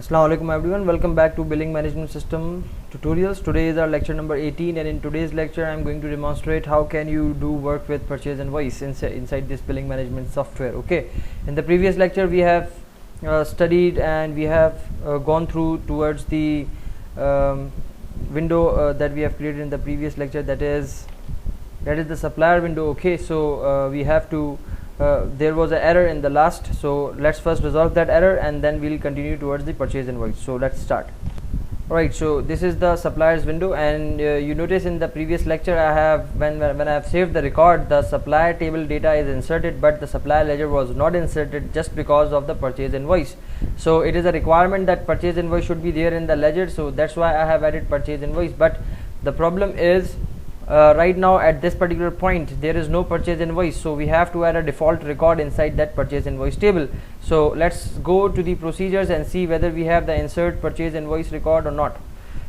Assalamu alaikum everyone, welcome back to billing management system tutorials. Today is our lecture number 18, and in today's lecture I am going to demonstrate how can you do work with purchase invoice inside this billing management software. Okay, in the previous lecture we have studied and we have gone through towards the window that we have created in the previous lecture, that is the supplier window. Okay, so we have to there was an error in the last, so let's first resolve that error and then we'll continue towards the purchase invoice. So let's start. Alright, so this is the suppliers window, and you notice in the previous lecture I have when I have saved the record, the supplier table data is inserted but the supplier ledger was not inserted just because of the purchase invoice. So it is a requirement that purchase invoice should be there in the ledger, so that's why I have added purchase invoice. But the problem is right now at this particular point there is no purchase invoice, so we have to add a default record inside that purchase invoice table. So let's go to the procedures and see whether we have the insert purchase invoice record or not.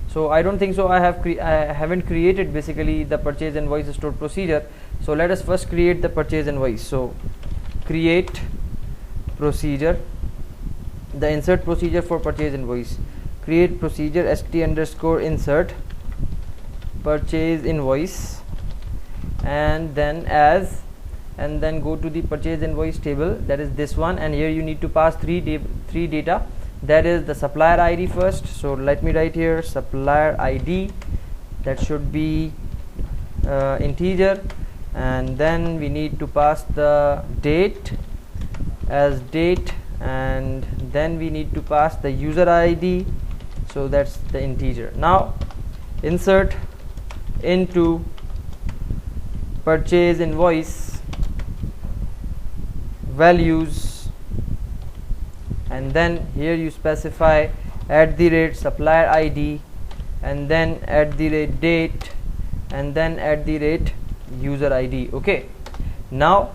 So I don't think so. I haven't created basically the purchase invoice stored procedure. So let us first create the purchase invoice. So create procedure, the insert procedure for purchase invoice. Create procedure st_insert purchase invoice, and then as, and then go to the purchase invoice table, that is this one, and here you need to pass three data, that is the supplier ID first. So let me write here supplier ID, that should be integer, and then we need to pass the date as date, and then we need to pass the user ID, so that's the integer. Now insert into purchase invoice values, and then here you specify @supplier ID, and then @date, and then @user ID. Okay, now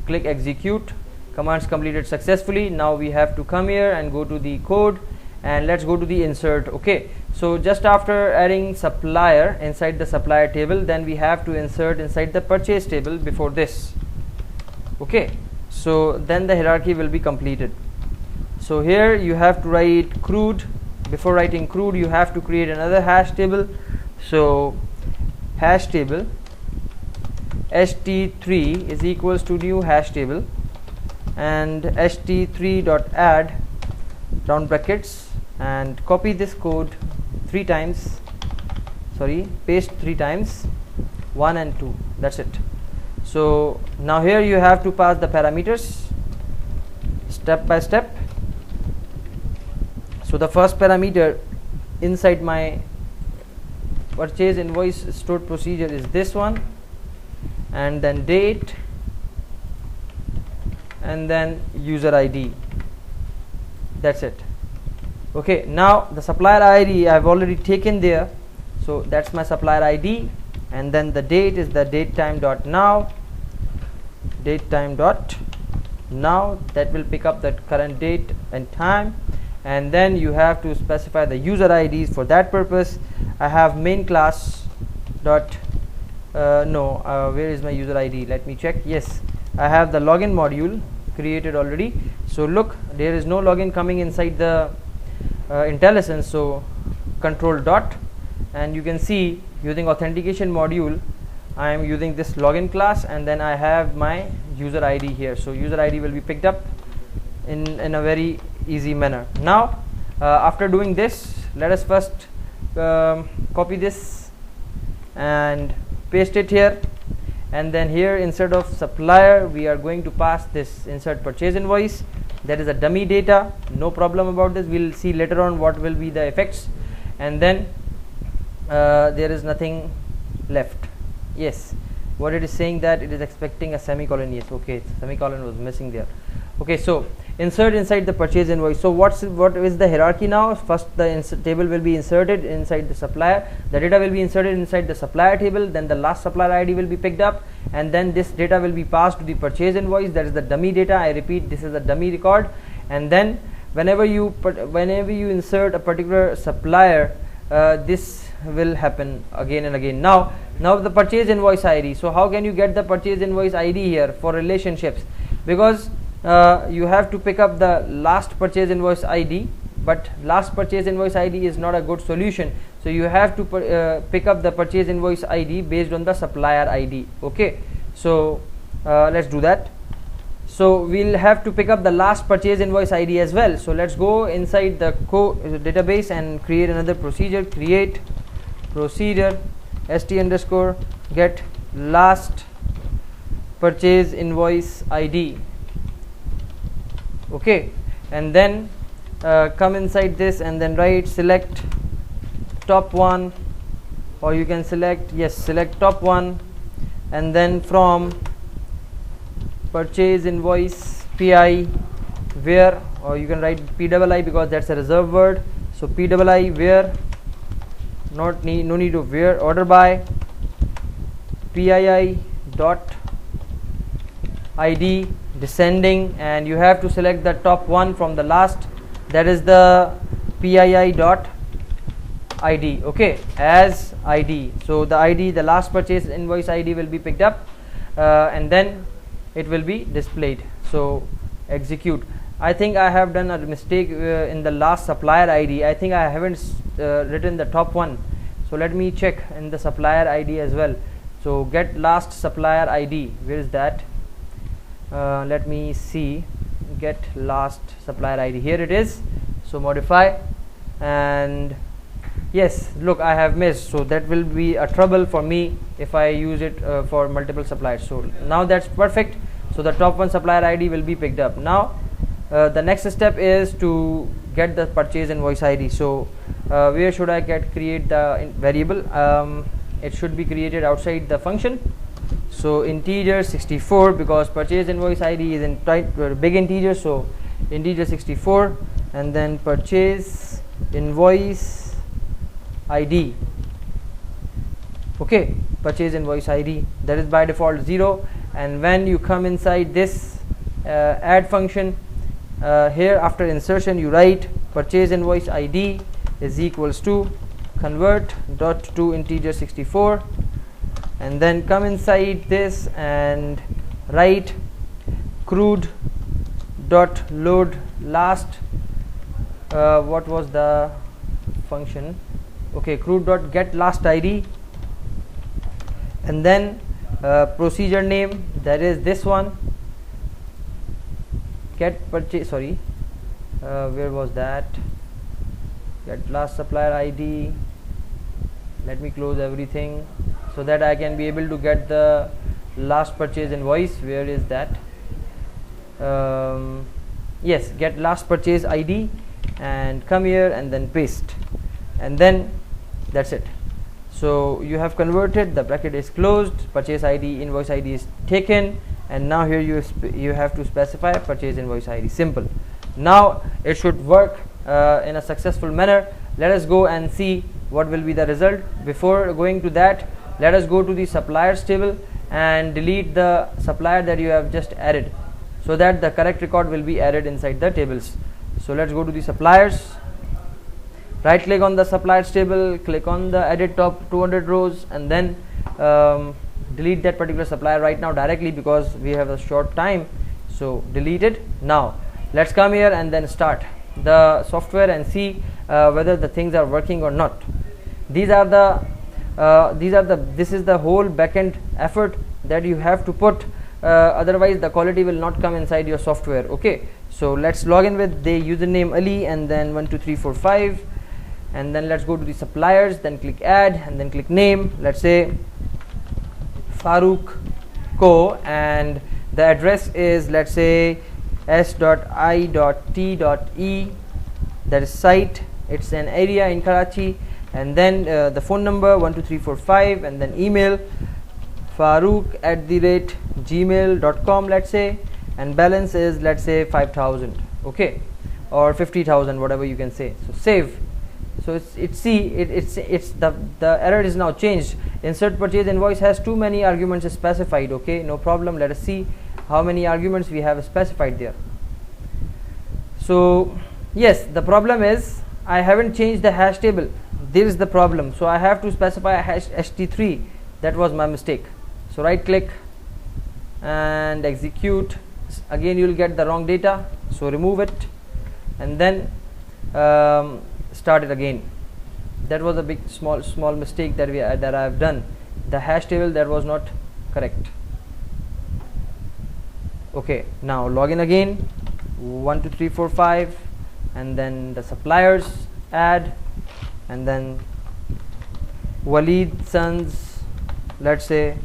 click execute. Commands completed successfully. Now we have to come here and go to the code, and let's go to the insert. Okay, so just after adding supplier inside the supplier table, then we have to insert inside the purchase table before this. Okay, so then the hierarchy will be completed. So here you have to write crude. Before writing crude, you have to create another hash table. So hash table st3 is equals to new hash table, and st3.add round brackets, and copy this code paste 3 times, 1 and 2, that's it. So now here you have to pass the parameters step by step. So the first parameter inside my purchase invoice stored procedure is this one, and then date, and then user ID, that's it. Okay, now the supplier ID I have already taken there, so that's my supplier ID, and then the date is the datetime.now, that will pick up the current date and time, and then you have to specify the user IDs. For that purpose I have main class dot where is my user ID? Let me check. Yes, I have the login module created already. So look, there is no login coming inside the IntelliSense, so control dot, and you can see using authentication module I am using this login class, and then I have my user ID here. So user ID will be picked up in a very easy manner. Now after doing this, let us first copy this and paste it here, and then here instead of supplier we are going to pass this insert purchase invoice, that is a dummy data, no problem about this, we'll see later on what will be the effects. And then there is nothing left. Yes, what it is saying that it is expecting a semicolon. Yes, okay, semicolon was missing there. Okay, so insert inside the purchase invoice. So what is the hierarchy now? First the table will be inserted inside the supplier, the data will be inserted inside the supplier table, then the last supplier ID will be picked up, and then this data will be passed to the purchase invoice, that is the dummy data. I repeat, this is a dummy record, and then whenever you insert a particular supplier, this will happen again and again. Now the purchase invoice ID. So how can you get the purchase invoice ID here for relationships? Because you have to pick up the last purchase invoice ID but last purchase invoice ID is not a good solution. So you have to pick up the purchase invoice ID based on the supplier ID. Okay, so let's do that. So we'll have to pick up the last purchase invoice ID as well. So let's go inside the database and create another procedure. Create procedure st_get last purchase invoice ID. Okay, and then come inside this and then select top one, or you can select select top one, and then from purchase invoice PI where, or you can write PII because that's a reserved word. So PII where, no need of where, order by PII dot ID descending, and you have to select the top one from the last, that is the PII dot ID. Okay, as ID. So the ID, the last purchase invoice ID will be picked up, and then it will be displayed. So execute. I think I have done a mistake in the last supplier ID. I think I haven't written the top one. So let me check in the supplier ID as well. So get last supplier ID, where is that? Let me see, get last supplier ID, here it is. So modify, and yes, look, I have missed. So that will be a trouble for me if I use it for multiple suppliers. So now that's perfect. So the top one supplier ID will be picked up. Now the next step is to get the purchase invoice ID. So where should I create the variable? It should be created outside the function. So integer 64, because purchase invoice ID is in big integer, so integer 64, and then purchase invoice ID. Okay, purchase invoice ID, that is by default 0. And when you come inside this add function, here after insertion you write purchase invoice ID is equals to convert dot to integer 64, and then come inside this and write crude dot load last, what was the function? Okay, crude dot get last ID, and then procedure name, that is this one, get purchase, sorry, where was that? Get last supplier ID. Let me close everything so that I can be able to get the last purchase invoice. Where is that? Yes, get last purchase ID, and come here and then paste, and then that's it. So you have converted, the bracket is closed, purchase ID, invoice ID is taken, and now here you have to specify purchase invoice ID. Simple. Now it should work in a successful manner. Let us go and see what will be the result. Before going to that, let us go to the suppliers table and delete the supplier that you have just added, so that the correct record will be added inside the tables. So let's go to the suppliers, right click on the suppliers table, click on the edit top 200 rows, and then delete that particular supplier right now directly, because we have a short time. So delete it. Now let's come here and then start the software and see whether the things are working or not. This is the whole backend effort that you have to put, otherwise the quality will not come inside your software. Okay, so let's log in with the username Ali, and then 12345, and then let's go to the suppliers, then click add, and then click name, let's say Farooq Co, and the address is, let's say, s.i.t.e, that is site, it's an area in Karachi, and then the phone number 12345, and then email farooq@gmail.com, let's say, and balance is, let's say, 5,000, okay, or 50,000, whatever you can say. So save. So the error is now changed. Insert purchase invoice has too many arguments specified. Okay, no problem. Let us see how many arguments we have specified there. So yes, the problem is I haven't changed the hash table. There is the problem. So I have to specify a hash ht3. That was my mistake. So right click and execute. Again you will get the wrong data, so remove it, and then start it again. That was a big small mistake that I have done. The hash table, that was not correct. Okay, now login again, 1 2 3 4 5, and then the suppliers, add, and then Walid Sons, let's say,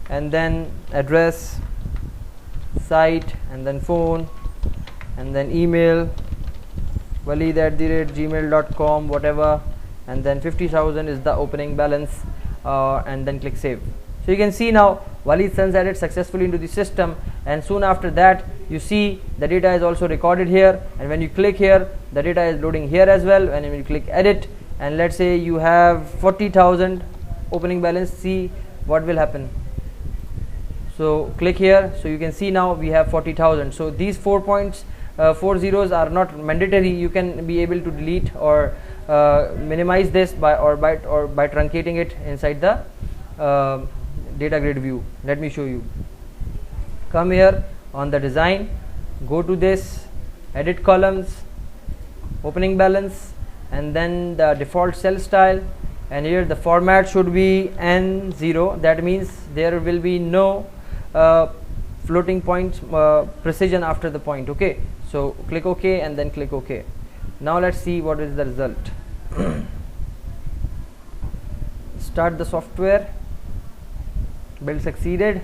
and then address, site, and then phone, and then email, walid@gmail.com, whatever, and then 50,000 is the opening balance, and then click save. So you can see now Walid Sons added successfully into the system, and soon after that you see the data is also recorded here, and when you click here the data is loading here as well. And when you click edit, and let's say you have 40,000 opening balance, see what will happen. So click here, so you can see now we have 40,000. So these 4 zeros are not mandatory. You can be able to delete or minimize this by truncating it inside the data grid view. Let me show you. Come here on the design, go to this, edit columns, opening balance, and then the default cell style, and here the format should be N0. That means there will be no floating point precision after the point. Okay, so click OK and then click OK. Now let's see what is the result. Start the software, build succeeded,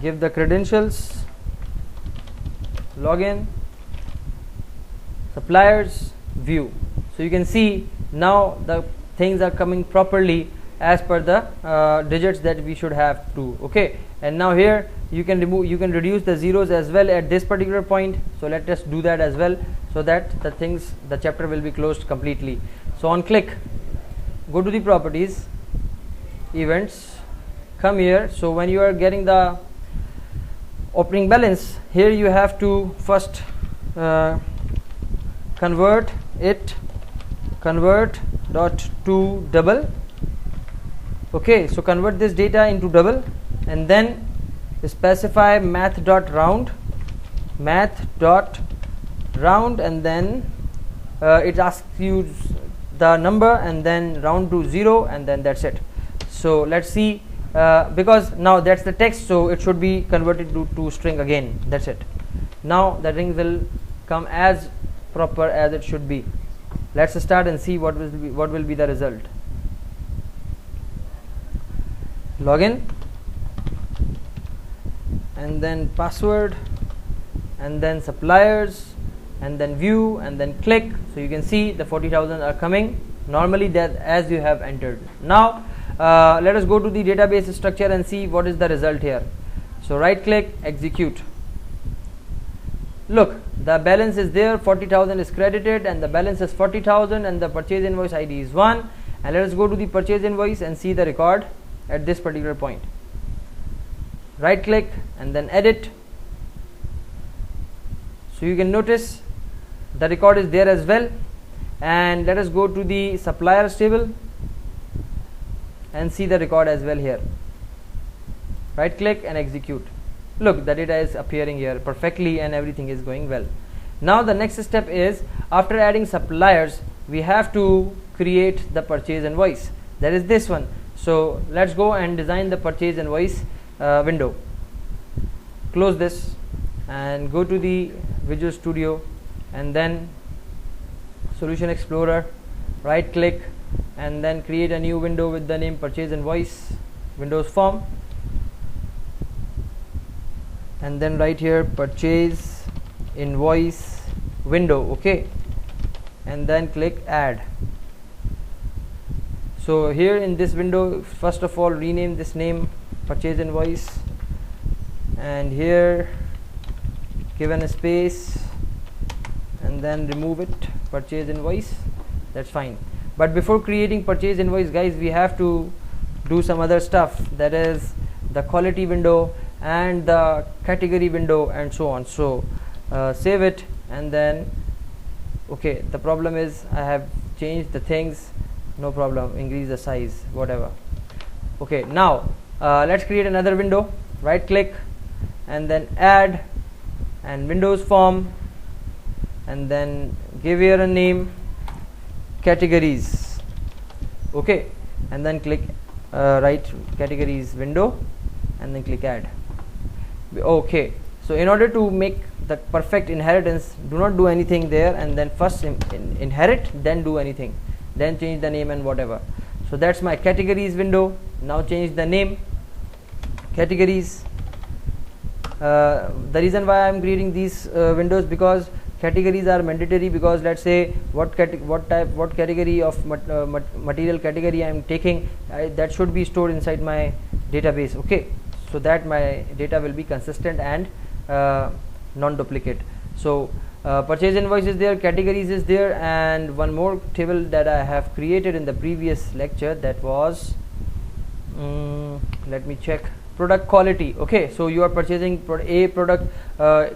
give the credentials, login, suppliers, view. So you can see now the things are coming properly as per the digits that we should have to. Okay, and now here you can reduce the zeros as well at this particular point. So let us do that as well, so that the chapter will be closed completely. So on click, go to the properties, events, come here. So when you are getting the opening balance, here you have to first convert dot to double. Okay, so convert this data into double, and then specify math dot round, and then it asks you the number and then round to 0, and then that's it. So let's see, because now that's the text, so it should be converted to string again. That's it. Now the ring will come as proper as it should be. Let's start and see what will be the result. Login, and then password, and then suppliers, and then view, and then click. So you can see the 40,000 are coming normally, that as you have entered. Now let us go to the database structure and see what is the result here. So right click, execute. Look, the balance is there, 40,000 is credited, and the balance is 40,000, and the purchase invoice ID is 1. And let us go to the purchase invoice and see the record at this particular point. Right click and then edit. So you can notice the record is there as well. And let us go to the suppliers table and see the record as well here. Right click and execute. Look, the data is appearing here perfectly and everything is going well. Now the next step is, after adding suppliers, we have to create the purchase invoice. That is this one. So let's go and design the purchase invoice window. Close this and go to the Visual Studio, and then Solution Explorer, right click, and then create a new window with the name purchase invoice, Windows form, and then right here purchase invoice window. Okay, and then click add. So here in this window, first of all rename this name purchase invoice, and here given a space, and then remove it, purchase invoice. That's fine. But before creating purchase invoice, guys, we have to do some other stuff, that is the quality window and the category window and so on. So save it, and then okay, the problem is I have changed the things. No problem, increase the size, whatever. Okay, now let's create another window. Right click and then add, and Windows form, and then give here a name, categories. Okay, and then click write categories window and then click add. Okay, so in order to make the perfect inheritance, do not do anything there, and then first inherit, then do anything, then change the name and whatever. So that's my categories window. Now change the name, categories. The reason why I'm creating these windows, because categories are mandatory, because let's say what category of material category I'm taking, that should be stored inside my database. Okay, so that my data will be consistent and non-duplicate. So purchase invoice is there, categories is there, and one more table that I have created in the previous lecture, that was let me check, product quality. Okay, so you are purchasing a product,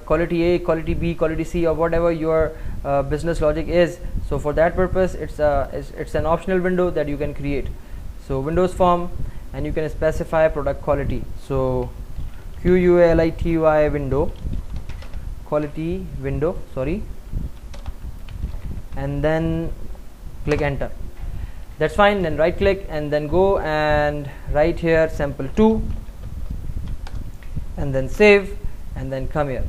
quality A, quality B, quality C, or whatever your business logic is. So for that purpose, it's an optional window that you can create. So Windows form, and you can specify product quality. So quality window, quality window, sorry, and then click enter. That's fine. Then right click and then go and write here sample 2, and then save, and then come here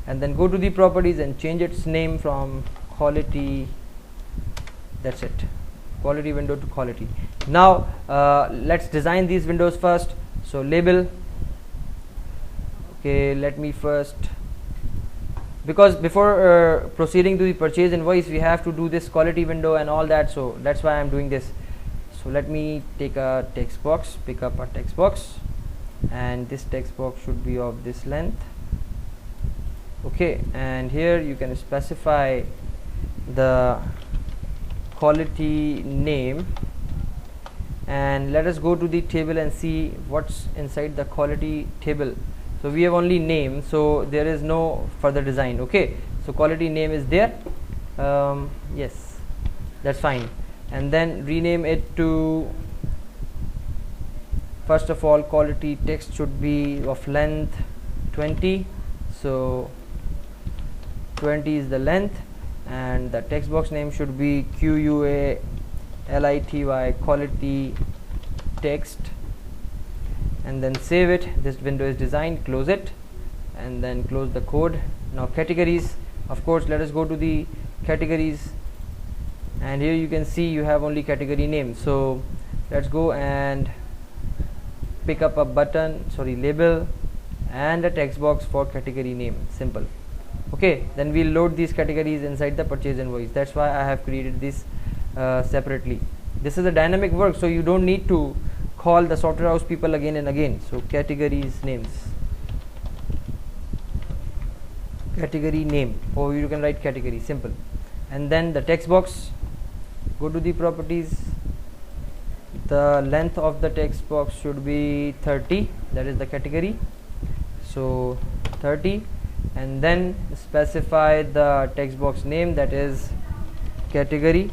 and then go to the properties and change its name from quality. That's it, quality window to quality. Now let's design these windows first. So label. Okay, let me first, because before proceeding to the purchase invoice, we have to do this quality window and all that, so that's why I'm doing this. So let me take a text box, pick up a text box, and this text box should be of this length. Okay, and here you can specify the quality name, and let us go to the table and see what's inside the quality table. So we have only name, so there is no further design. Okay, so quality name is there. Yes, that's fine. And then rename it to, first of all, quality text should be of length 20. So 20 is the length, and the text box name should be quality quality text, and then save it. This window is designed, close it, and then close the code. Now categories, of course, let us go to the categories, and here you can see you have only category name. So let's go and pick up a button, sorry, label, and a text box for category name. Simple. Okay, then we'll load these categories inside the purchase invoice. That's why I have created this separately. This is a dynamic work, so you don't need to call the software house people again and again. So categories names, category name, or you can write category, simple. And then the text box, go to the properties. The length of the text box should be 30, that is the category, so 30, and then specify the text box name, that is category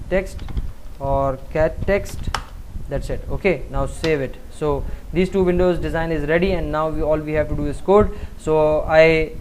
text or cat text. That's it. Okay, now save it. So these two windows design is ready, and now all we have to do is code. So I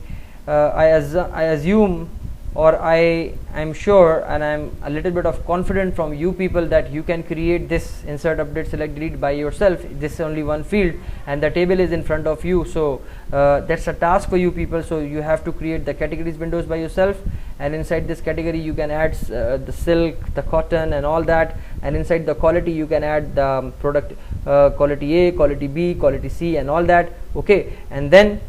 assume, or I am sure, and I'm a little bit of confident from you people, that you can create this insert, update, select, delete by yourself. This is only one field, and the table is in front of you. So that's a task for you people. So you have to create the categories windows by yourself, and inside this category you can add the silk, the cotton, and all that. And inside the quality you can add the product quality A, quality B, quality C, and all that. Okay, and then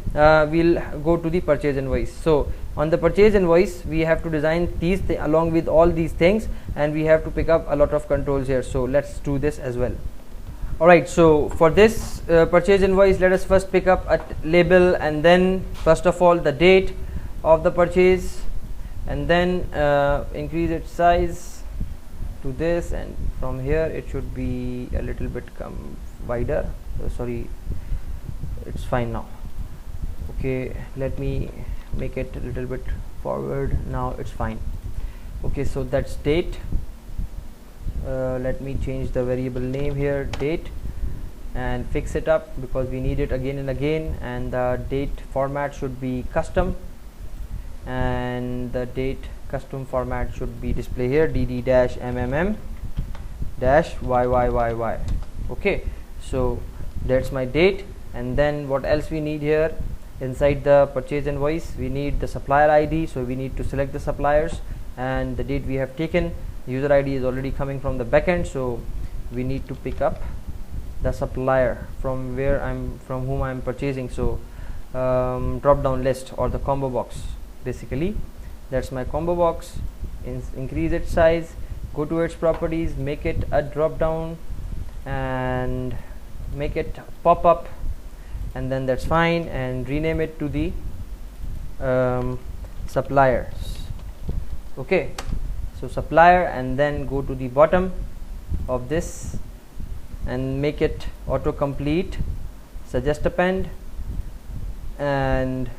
we'll go to the purchase invoice. So on the purchase invoice we have to design these along with all these things, and we have to pick up a lot of controls here. So let's do this as well. Alright, so for this purchase invoice, let us first pick up a label, and then first of all the date of the purchase, and then increase its size to this, and from here it should be a little bit wider. Sorry, it's fine now. Okay, let me make it a little bit forward. Now it's fine. Okay, so that's date. Let me change the variable name here, date, and fix it up because we need it again and again. And the date format should be custom, and and the date custom format should be display here, dd-mmm-yyyy. okay, so that's my date. And then what else we need here inside the purchase invoice? We need the supplier ID, so we need to select the suppliers and the date we have taken. User ID is already coming from the backend, so we need to pick up the supplier from whom I'm purchasing. So drop down list or the combo box, basically that's my combo box. Increase its size, go to its properties, make it a drop down and make it pop up, and then that's fine, and rename it to the suppliers. okay, so supplier, and then go to the bottom of this and make it autocomplete, suggest append, and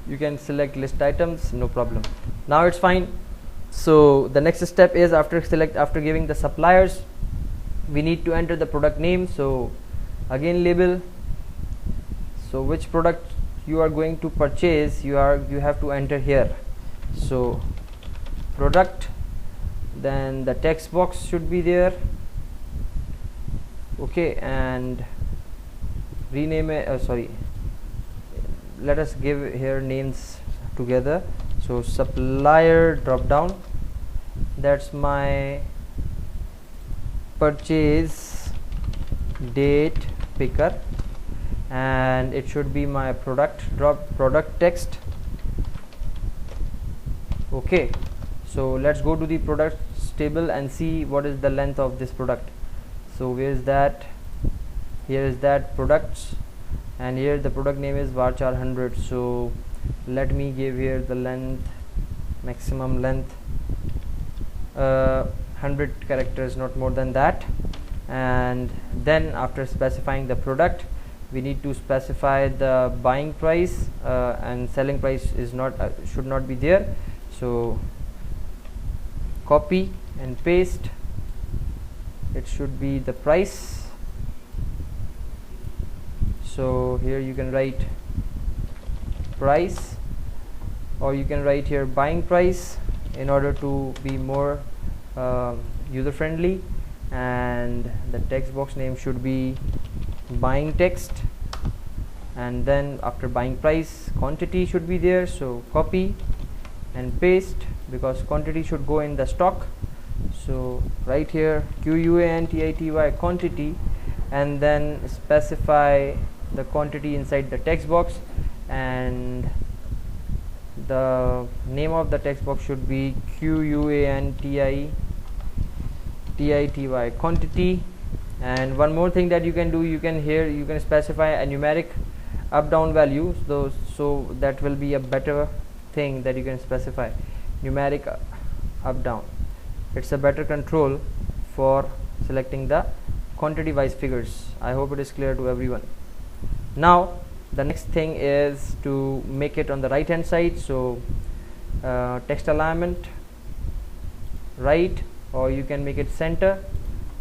you can select list items, no problem. Now it's fine. So the next step is after giving the suppliers, we need to enter the product name. So again, label, so which product you are going to purchase, you have to enter here. So product, then the text box should be there. okay, and rename it, let us give here names together. So supplier drop down, that's my purchase date picker, and it should be my product text. okay, so let's go to the products table and see what is the length of this product. So where is that? Here is that products, and here the product name is varchar 100. so let me give here the length, maximum length 100 characters, not more than that. And then after specifying the product, we need to specify the buying price, and selling price is not should not be there. So copy and paste, it should be the price. So here you can write price, or you can write here buying price in order to be more user friendly, and the text box name should be buying text, and then after buying price, quantity should be there. So copy and paste, because quantity should go in the stock. So right here quantity, quantity, and then specify the quantity inside the text box, and the name of the text box should be quantity, quantity. And one more thing that you can do, you can specify a numeric up down value, so that will be a better thing that you can specify, numeric up down. It's a better control for selecting the quantity wise figures. I hope it is clear to everyone. Now the next thing is to make it on the right hand side. So text alignment right, or you can make it center,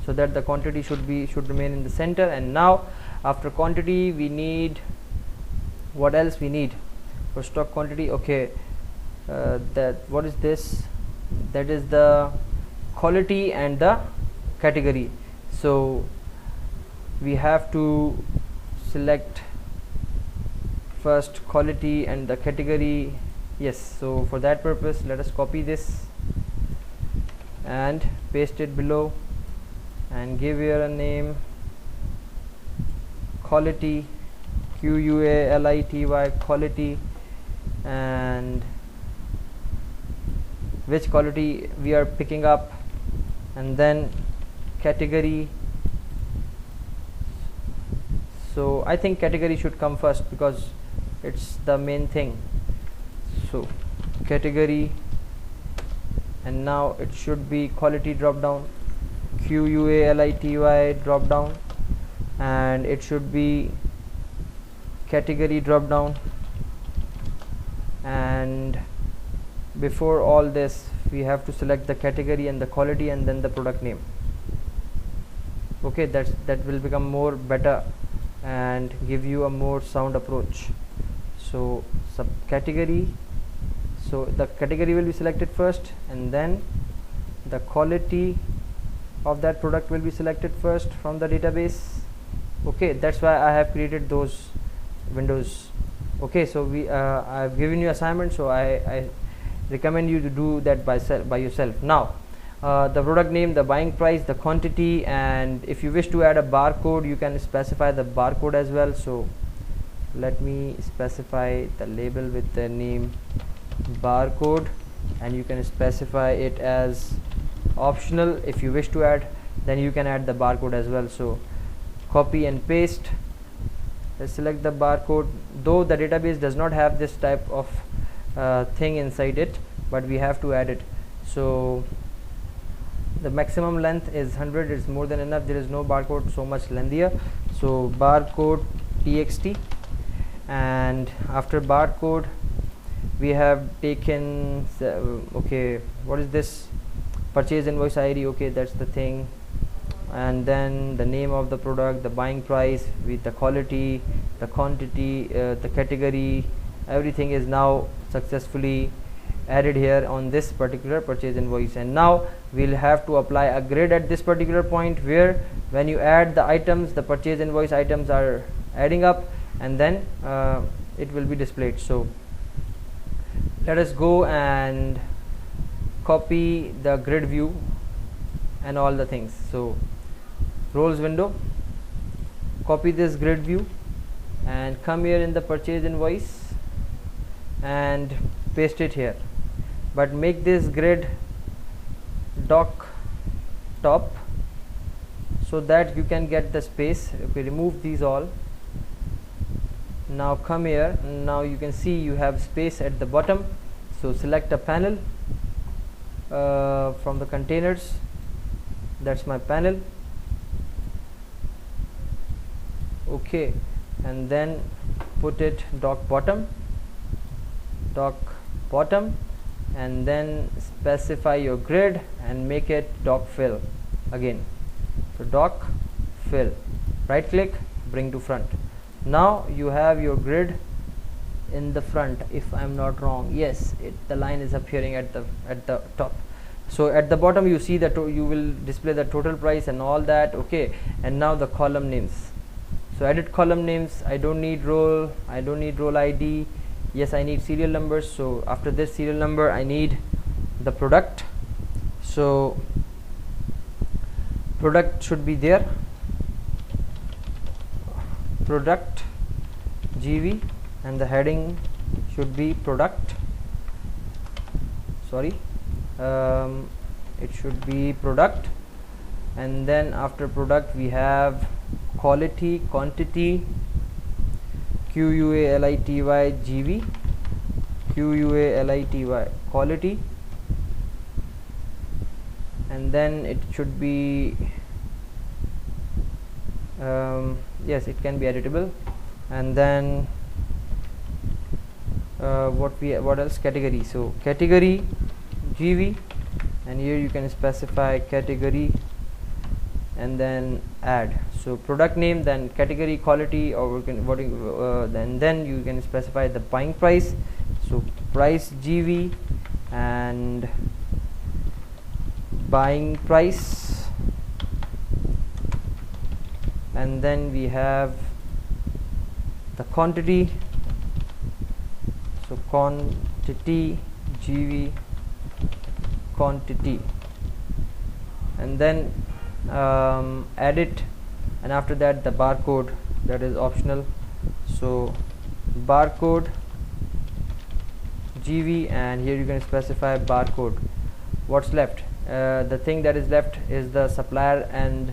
so that the quantity should remain in the center. And now after quantity, we need, what else we need for stock quantity? Okay, what is this? That is the quality and the category. So we have to select first quality and the category. Yes, so for that purpose, let us copy this and paste it below, and give here a name, quality, quality, quality, and which quality we are picking up, and then category. So I think category should come first because it's the main thing. So category, and now it should be quality drop down, quality drop down, and it should be category drop down. And before all this, we have to select the category and the quality and then the product name. Okay, that will become more better and give you a more sound approach. So subcategory, So the category will be selected first, and then the quality of that product will be selected first from the database. Okay, that's why I have created those windows. Okay, so I've given you assignment, so I recommend you to do that by yourself. Now the product name, the buying price, the quantity, and if you wish to add a barcode, you can specify the barcode as well. So let me specify the label with the name barcode, and you can specify it as optional. If you wish to add, then you can add the barcode as well. So copy and paste. Let's select the barcode, though the database does not have this type of thing inside it, but we have to add it. So the maximum length is 100. It's more than enough. There is no barcode so much lengthier. So barcode txt, and after barcode we have taken okay, what is this? Purchase invoice ID. Okay, that's the thing. And then the name of the product, the buying price, with the quality, the quantity, the category, everything is now successfully added here on this particular purchase invoice. And now we'll have to apply a grid at this particular point, where when you add the items, the purchase invoice items are adding up, and then it will be displayed. So let us go and copy the grid view and all the things. So roles window, copy this grid view and come here in the purchase invoice and paste it here, but make this grid dock top so that you can get the space. Okay, remove these all. Now come here. Now you can see you have space at the bottom. So select a panel from the containers. That's my panel. Okay, and then put it dock bottom, and then specify your grid and make it dock fill again. So dock fill, right click, bring to front. Now you have your grid in the front, if I'm not wrong. Yes, the line is appearing at the top. So at the bottom you see that you will display the total price and all that. Okay, and now the column names. So edit column names. I don't need role, I don't need role ID. Yes, I need serial numbers. So after this serial number I need the product. So product should be there, product GV, and the heading should be product. Sorry, it should be product. And then after product we have quality, quantity, QUALITY GV, QUALITY quality, and then it should be yes, it can be editable. And then what else? Category. So category GV, and here you can specify category and then add. So product name, then category, quality, or then you can specify the buying price. So price GV and buying price, and then we have the quantity. So quantity GV quantity, and then add it, and after that the barcode, that is optional. So barcode GV, and here you can specify barcode. What's left? The thing that is left is the supplier and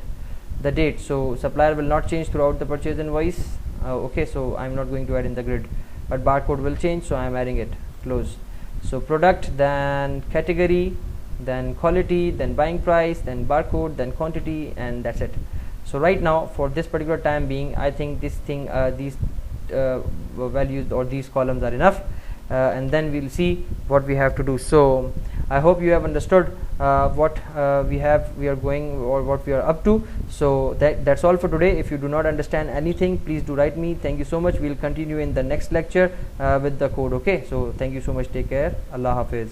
the date. So supplier will not change throughout the purchase invoice. Okay, so I'm not going to add in the grid, but barcode will change, so I'm adding it. Close. So product, then category, then quality, then buying price, then barcode, then quantity, and that's it. So right now for this particular time being, I think this thing these values or these columns are enough, and then we'll see what we have to do. So I hope you have understood what we are going, or what we are up to. So that's all for today. If you do not understand anything, please do write me. Thank you so much. We'll continue in the next lecture with the code. Okay, so thank you so much. Take care. Allah Hafiz.